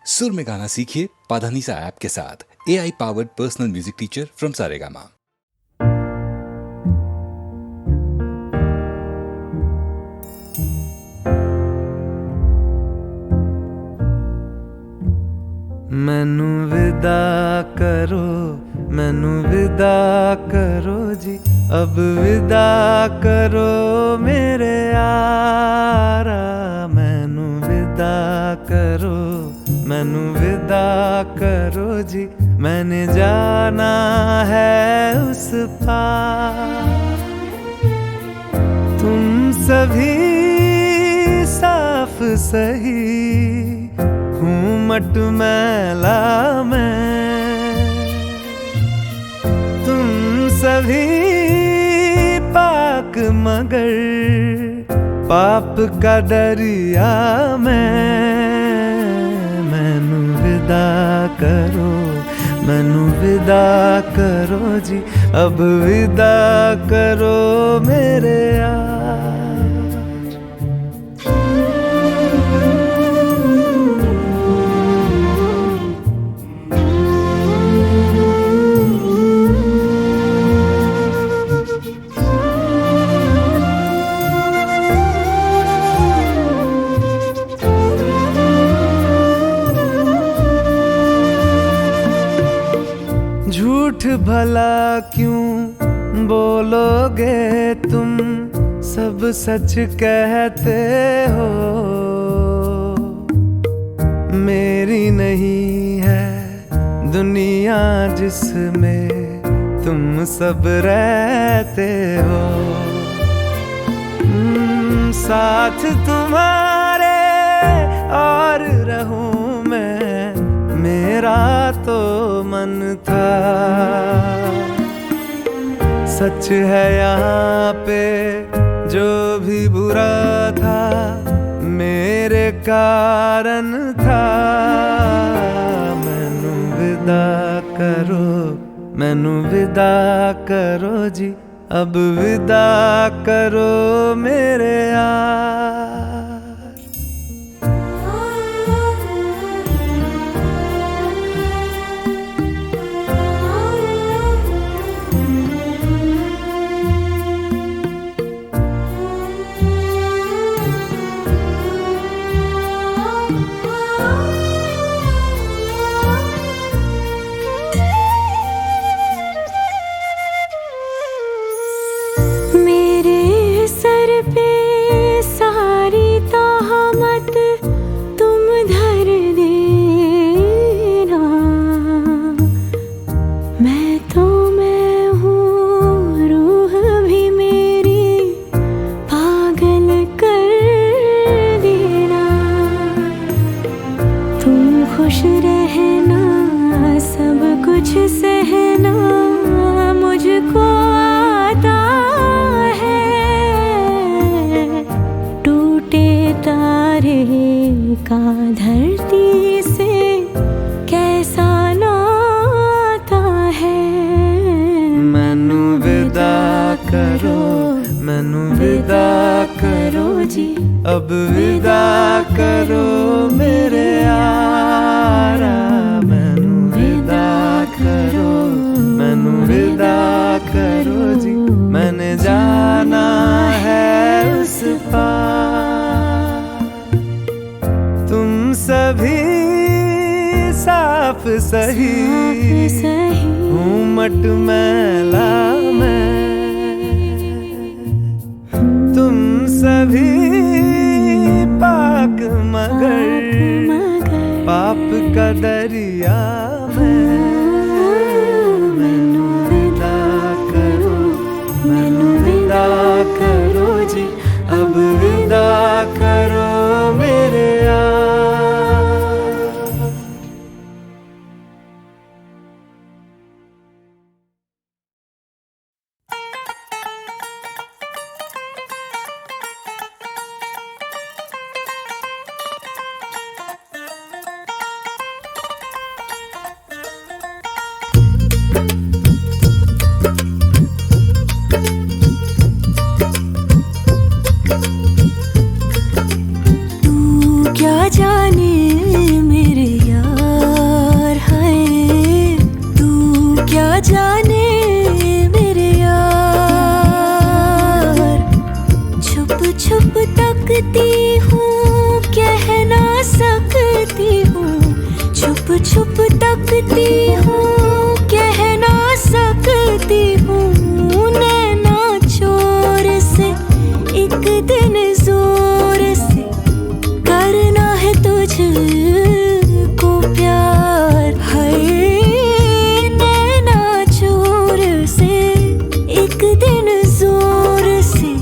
सुर में गाना सीखिए पाधानीसा ऐप के साथ। AI powered personal music teacher from Saregama. मैनू विदा करो, मैनू विदा करो जी, अब विदा करो मेरे यारा। मैनू विदा करो, मैनू विदा करो जी, मैंने जाना है उस पार। तुम सभी साफ सही हूँ मटमैला मैं, तुम सभी पाक मगर पाप का दरिया मैं। मैनू विदा करो, मैनू विदा करो जी, अब विदा करो मेरे यार। झूठ भला क्यों बोलोगे तुम, सब सच कहते हो। मेरी नहीं है दुनिया जिसमें तुम सब रहते हो। साथ तुम्हारे और रहूं मैं, मेरा तो मन था। सच है यहाँ पे जो भी बुरा था, मेरे कारण था। मैनू विदा करो, मैनू विदा करो जी, अब विदा करो मेरे यार। खुश रहना, सब कुछ सहना मुझको आता है। टूटे तारे का धरती से कैसा नाता है। मैनू विदा करो, मैनू विदा करो जी, अब विदा करो मेरे यारा। मैनू विदा करो, मैनू विदा करो जी, मैंने जाना है उस पार। तुम सभी साफ सही हूँ मटमैला मैं, तुम सभी पाक मगर पाप का दरिया मैं। मैनू विदा करो, मैनू विदा करो जी, अब विदा करो मेरे यार। छुप तकती हूँ, कह ना सकती हूँ, नैना चोर से एक दिन जोर से करना है तुझको प्यार। है नैना चोर से एक दिन जोर से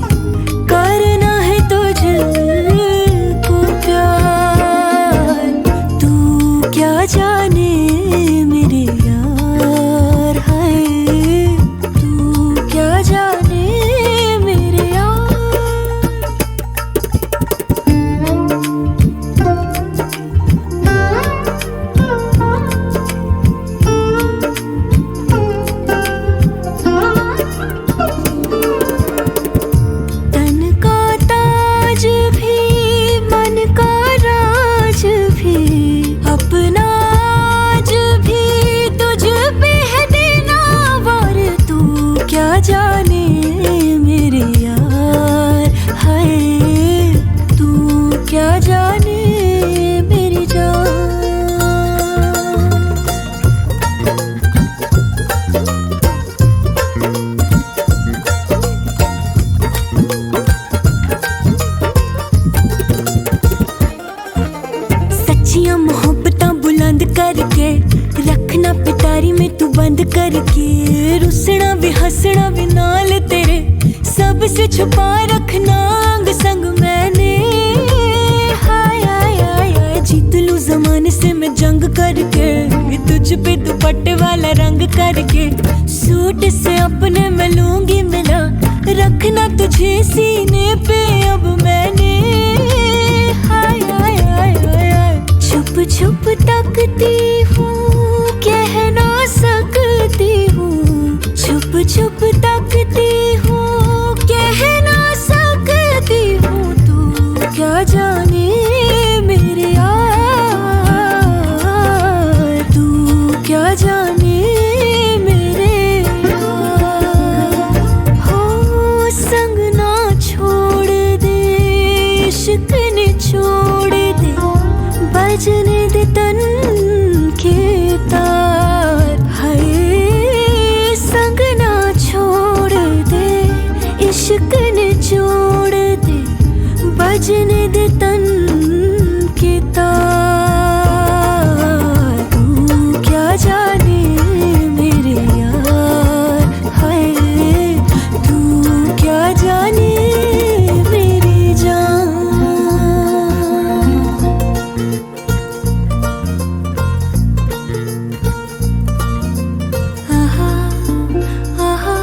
करना है तुझको प्यार। तू क्या जाने मेरे यार, है तू क्या जाने मेरे यार। तन का ताज भी मन का राज भी अपना आज भी तुझ पे है देना वार। तू क्या जाने मेरे यार, है तू क्या जाने मेरी जान। सच्चियां मोहब्बतां बुलंद करके रखना पिटारी में तू बंद करके। रुसना भी हंसना भी नाल तेरे सबसे छुपा रखना अंग संग मैंने। हाय हाय हाय हाय जीत लूं जमाने से मैं जंग करके, तुझ पे दुपट्टे वाला रंग करके। सूट से अपने मैं लूंगी मिला, रखना तुझे सीने पे अब मैंने। हाय हाय हाय हाय हाय छुप छुप तकती हूँ, कह ना सकती हूँ, छुप छुप तकती हूँ, कह ना सकती हूँ। तू क्या जाने मेरे यार, तू क्या जाने मेरे यार। हो संग ना छोड़ दे, इश्क ने छोड़ दे, बजने दे तन के तार। है संग ना छोड़ दे, इश्क ने छोड़ दे, बजने दे तन के तार। तू क्या जाने मेरे यार, है तू क्या जाने मेरी जान। आहा आहा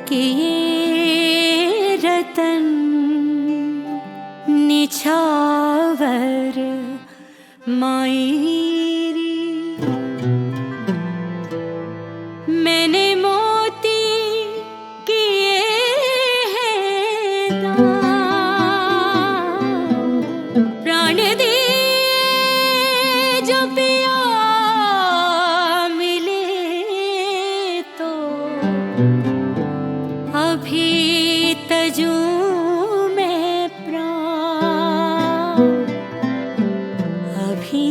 कि ये रतन निछावर मायरी, मैंने मोती किए हैं दान, प्राण दिए जो पिया मिले तो अभी तजू में प्राण, अभी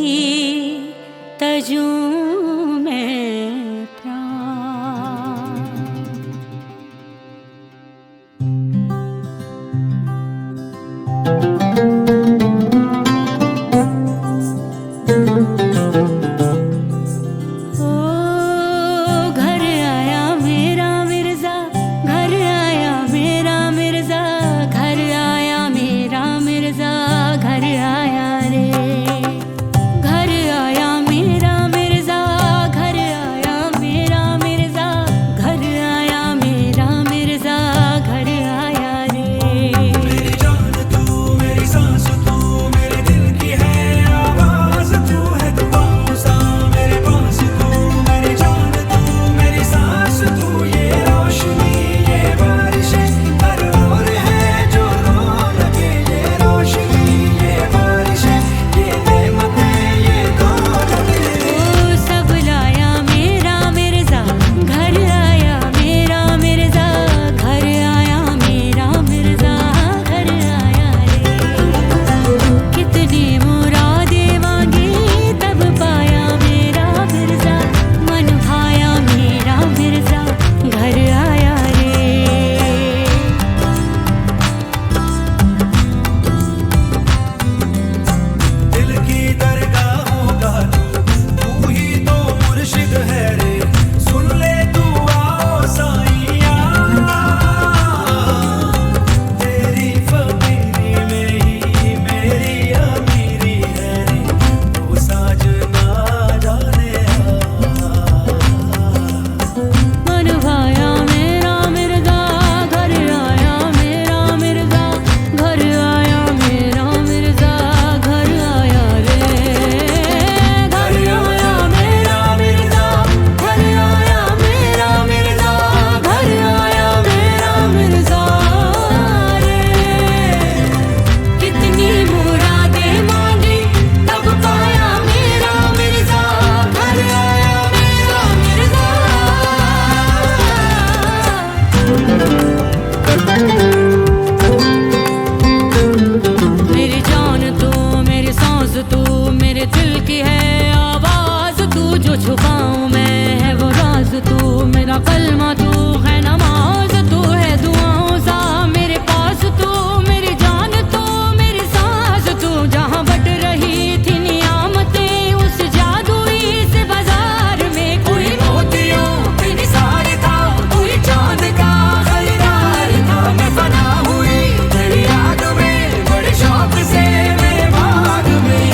मेरा कलमा तू है नमाज, तू है दुआओं सा मेरे पास, तू मेरी जान, तू मेरी सांस, तू जहाँ बट रही थी नियामतें उस जादुई से बाजार में। कोई मोतियों की निसार था, कोई चांद का खरीदार था, मैं फना हुई तेरी याद में बड़े शौक से मेरे बाग में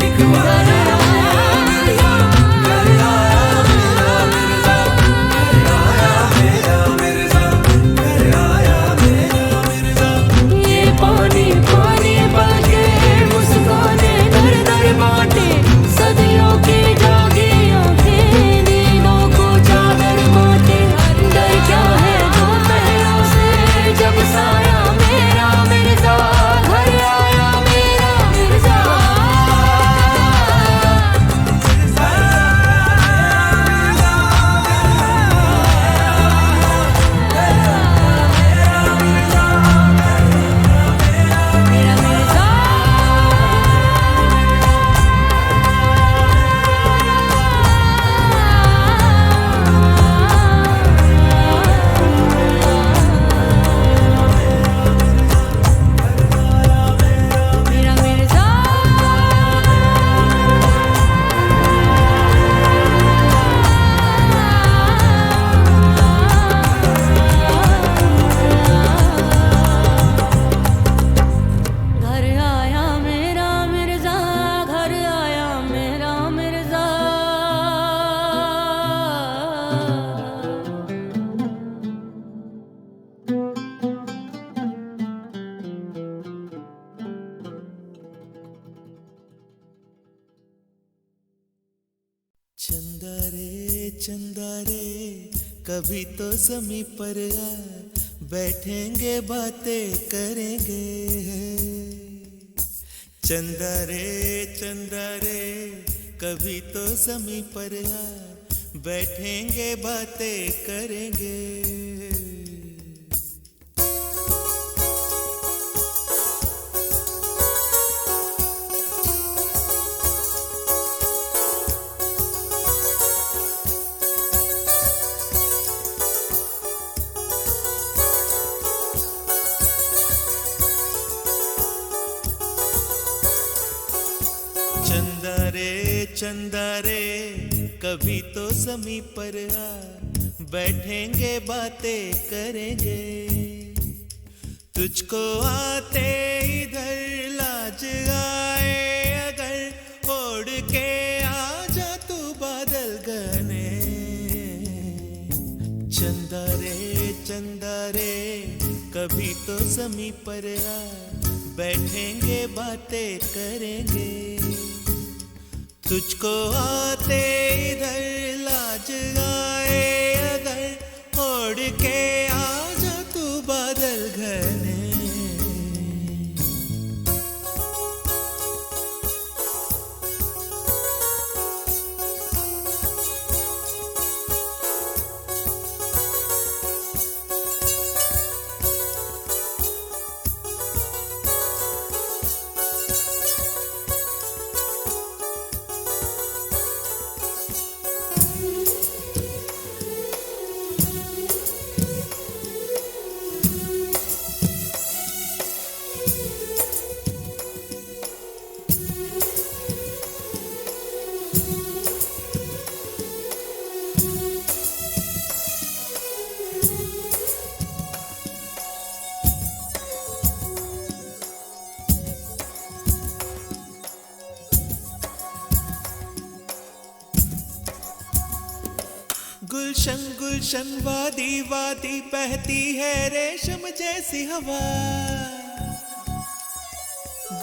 लिखवाया। चंदा रे कभी तो ज़मीं पर आ, बैठेंगे बातें करेंगे। चंदा रे कभी तो ज़मीं पर आ, बैठेंगे बातें करेंगे। चंदा रे कभी तो ज़मीं पर आ, बैठेंगे बातें करेंगे। तुझको आते इधर लाज आए अगर, ओढ़ के आ जा तू बादल घने। चंदा रे कभी तो ज़मीं पर आ, बैठेंगे बातें करेंगे। तुझको आते इधर लाज आए अगर, ओढ़ के आ जा तू बादल घने। गुलशन गुलशन वादी वादी बहती है रेशम जैसी हवा।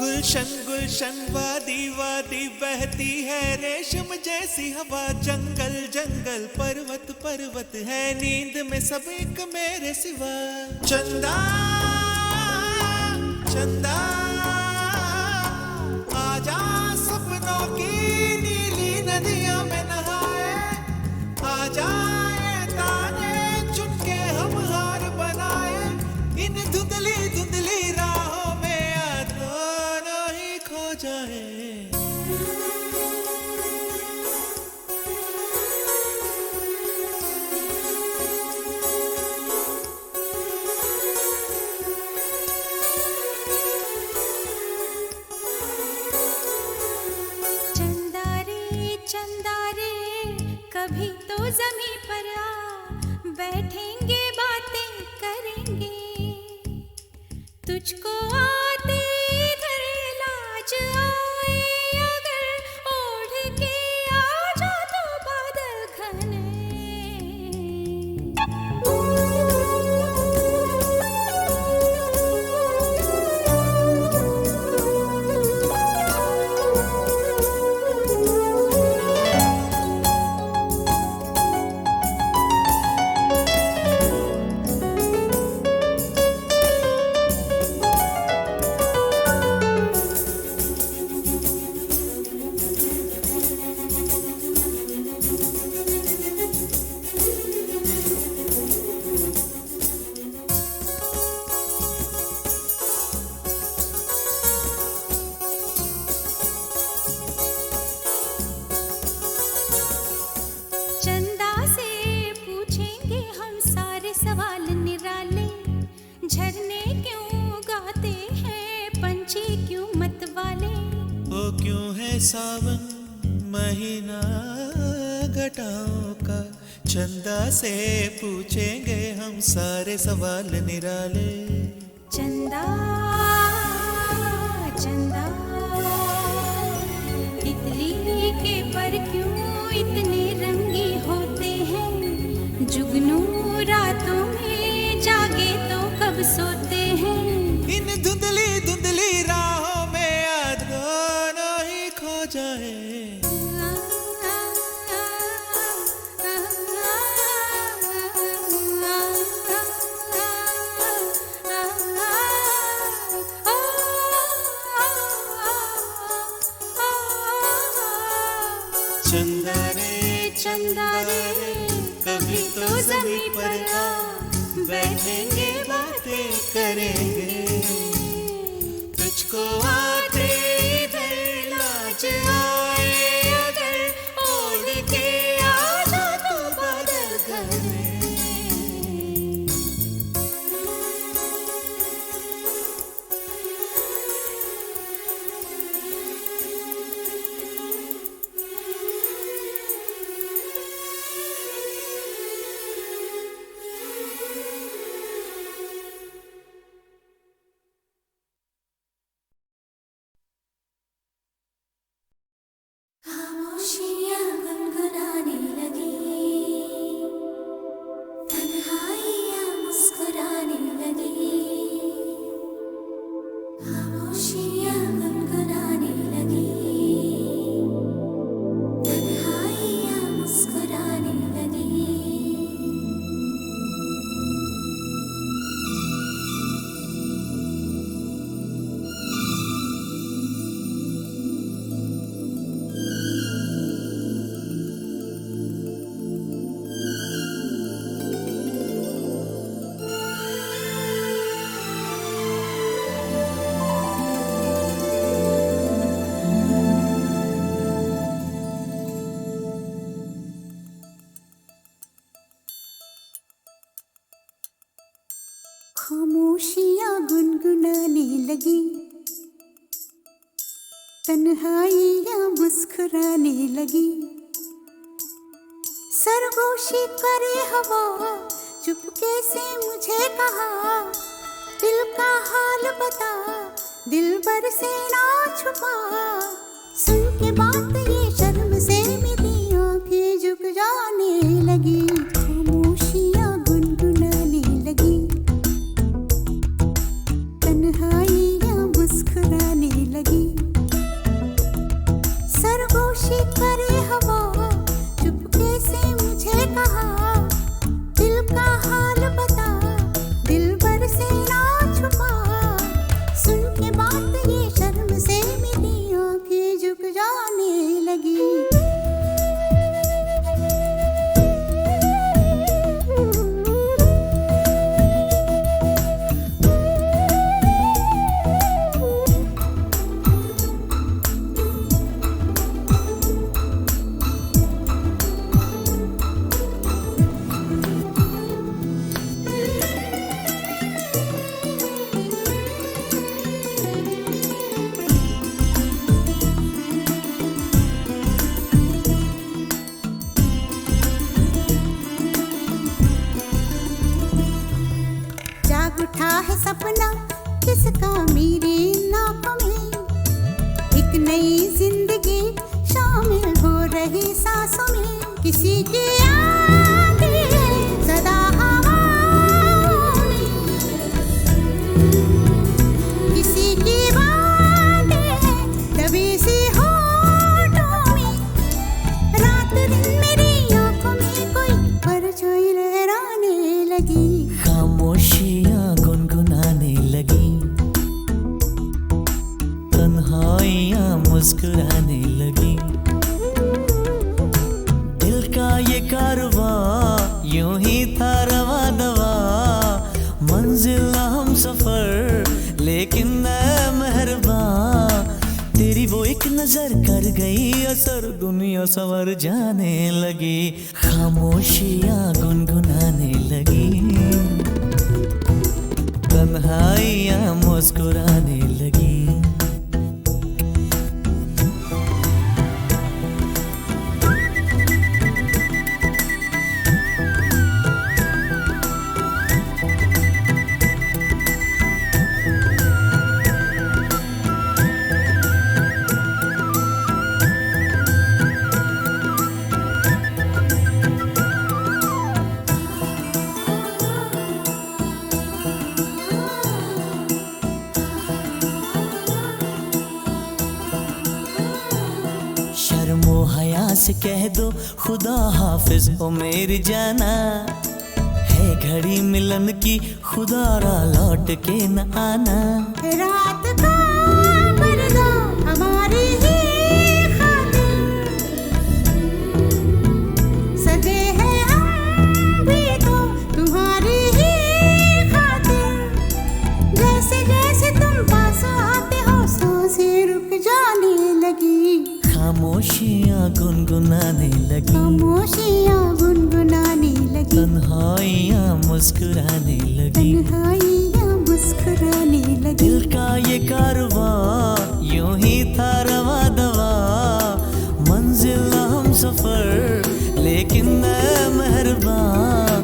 गुलशन गुलशन वादी वादी बहती है रेशम जैसी हवा। जंगल जंगल पर्वत पर्वत है नींद में सब एक मेरे सिवा। चंदा चंदा आजा सपनों की नीली नदियों में नहाए। आजा ये ताने चुन के हम हार बनाए। इन धुंधली धुंधली राहों में आ दोनों ही खो जाए। हम सारे सवाल निराले, झरने क्यों गाते हैं पंछी क्यों मत वाले। वो क्यों है सावन महीना घटाओं का, चंदा से पूछेंगे हम सारे सवाल निराले। चंदा चंदा तितली के पर क्यों इतने रंगी होते हैं, जुगनू रातों में जागे तो कब सोते हैं। इन धुंधली धुंधली राहों में याद गाना ही खो जाए। चंदा रे चंदा रे कभी तो जमीन पर आ, बैठेंगे बातें करेंगे। तुझको आते इधर लाज आए अगर, ओढ़ के आ जा तू बादल घर में। खामोशियाँ गुनगुनाने लगी, तन्हाइयाँ मुस्कुराने लगी। खामोशियाँ गुनगुनाने लगी, तन्हाइयाँ मुस्कुराने लगी। खामोशियाँ गुनगुनाने लगी, तन्हाइयाँ मुस्कुराने लगी। सरगोशी करे हवा, चुपके से मुझे कहा, दिल का हाल बता, दिल भर से ना छुपा। सुन के बात ये शर्म से मेरी आंखें झुक जाने लगी। खामोशियाँ गुनगुनाने लगी, तन्हाइयाँ मुस्कुराने लगी। सरगोशी करे हवा, चुपके से मुझे कहा, दिल का हाल बता, दिल भर से ना छुपा। सुन के बात ये शर्म से मेरी आंखें झुक जाने लगी। उठा है सपना किसका मेरी नाकों में, एक नई जिंदगी शामिल हो रही सांसों में। किसी की आती है सदा हवाओं में, किसी की बातें हैं दबी सी होठों में। रात दिन मेरी आंखों में कोई परछाई लहराने लगी। खामोशियाँ गुनगुनाने लगी, तन्हाइयाँ मुस्कुराने लगी। दिल का ये कारवां यूं ही था रवा दवा, मंजिल हम सफर लेकिन ऐ मेहरबान, तेरी वो एक नजर कर गई असर, दुनिया संवर जाने लगी। खामोशियाँ गुनगुनाने लगी। से कह दो खुदा हाफिज ओ मेरी जाना, है घड़ी मिलन की खुदा रा लौट के न आना। रात का पर्दा हमारी ही खातिर, सजे हैं हम भी तो तुम्हारी ही खातिर। जैसे जैसे तुम पास आते हो सांसें रुक जाने लगी, खामोशियाँ गुनगुनाने लगी, खामोशियाँ गुनगुनाने लगी, तन्हाइयाँ मुस्कुराने लगी, तन्हाइयाँ मुस्कुराने लगी। दिल का ये कारवां यूं ही था रवा दवा, मंजिल हम सफर लेकिन मैं मेहरबान।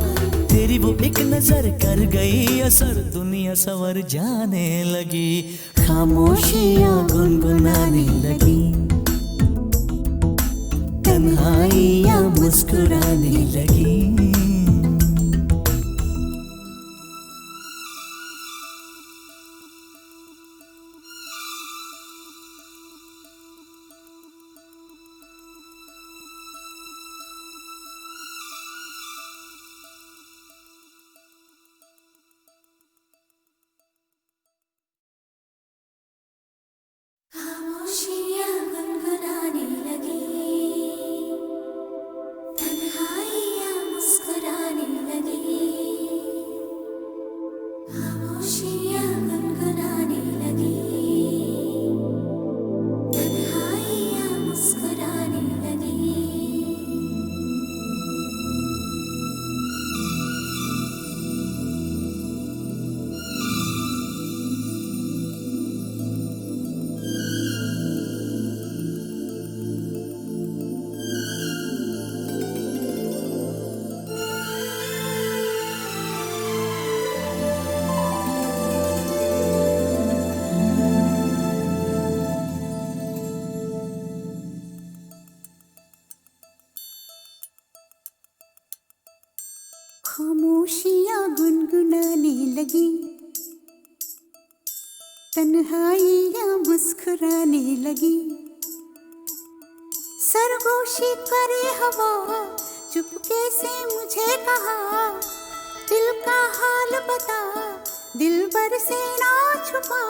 तेरी वो एक नजर कर गई असर, दुनिया सवर जाने लगी, खामोशियाँ गुनगुनाने लगी, तन्हाइयाँ मुस्कुराने लगी। खामोशियाँ गुनगुनाने लगी, तन्हाइयाँ मुस्कुराने लगी, खामोशियाँ गुनगुनाने लगी, तन्हाइयाँ मुस्कुराने लगी। खामोशियाँ गुनगुनाने लगी, तन्हाइयाँ मुस्कुराने लगी। सरगोशी करे हवा चुपके से मुझे कहा, दिल का हाल बता दिल भर से ना छुपा।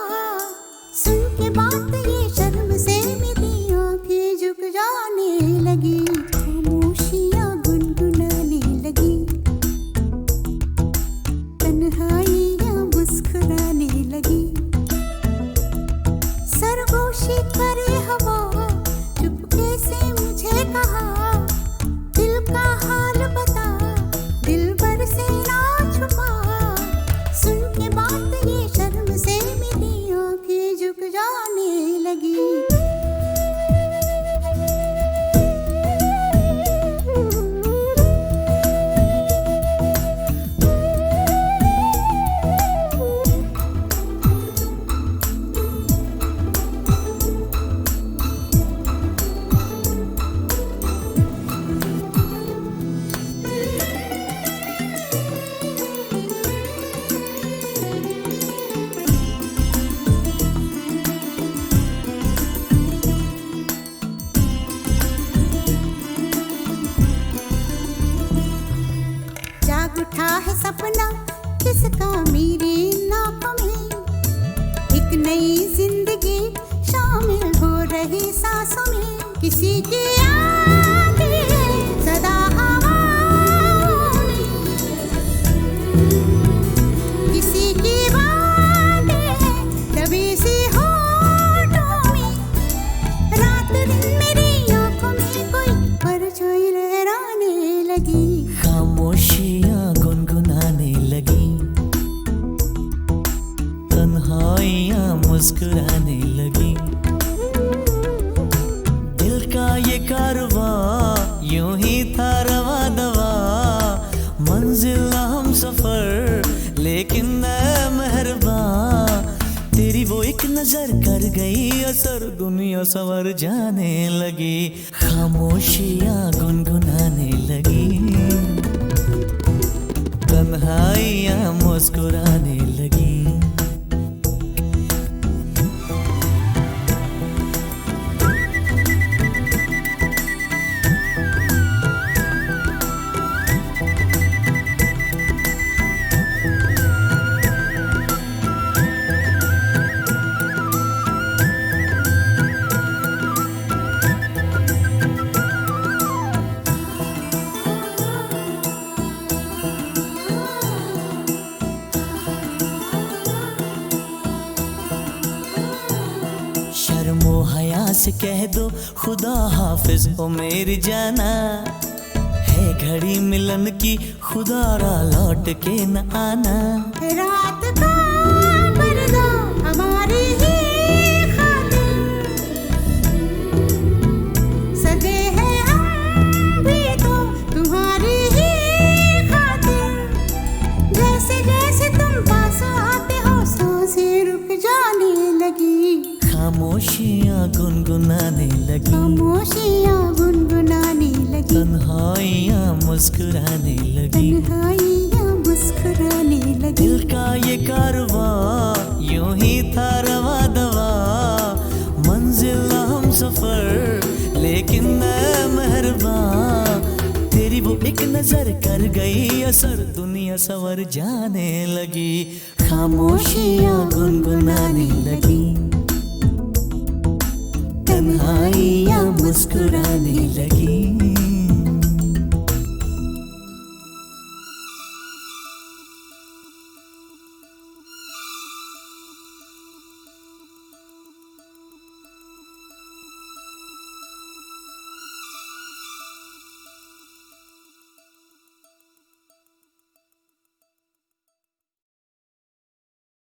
सुन के बात ये शर्म से मेरी आंखें झुक जाने लगी, खामोशियाँ गुनगुनाने लगी, तन्हाइयाँ मुस्कुराने लगी। सरगोशी करे हवा चुपके से मुझे कहा, दिल का हाल बता दिल भर से ना छुपा। सुन के बात ये शर्म से मेरी आंखें झुक जाने लगी। जाग उठा है सपना किसका मेरी नाकों में, एक नई जिंदगी शामिल हो रही सांसों में। किसी की आगे सदा हवाओं में, किसी की बातें दबी सी होठों में। रात दिन मेरी आंखों में कोई परछाई लहराने लगी, खामोशियाँ गुनगुनाने लगी, तन्हाइयाँ मुस्कुराने लगी। दिल का ये कारवां यूं ही था रवा दवा, मंजिल हम सफर लेकिन मैं मेहरबान। तेरी वो एक नजर कर गई असर, दुनिया सवर जाने लगी, खामोशियाँ गुनगुनाने लगी, तन्हाइयाँ मुस्कुराने लगी। से कह दो खुदा हाफिज ओ मेरी जाना, है घड़ी मिलन की खुदा रा लौट के न आना। रात का पर्दा हमारी ही खातिर सजे हैं हम भी तो तुम्हारी ही खातिर। जैसे जैसे तुम पास आते हो सांसें रुक जाने लगी, खामोशियाँ गुनगुनाने लगी, खामोशियाँ गुनगुनाने लगी, तन्हाइयाँ मुस्कुराने लगी। तन्हाइयाँ मुस्कुराने लगी। दिल का ये कारवां यूं ही था रवा दवा, मंजिल हम सफर लेकिन मैं मेहरबान। तेरी वो एक नजर कर गई असर, दुनिया सवर जाने लगी, खामोशियाँ गुनगुनाने लगी, तन्हाइयाँ मुस्कुराने लगी।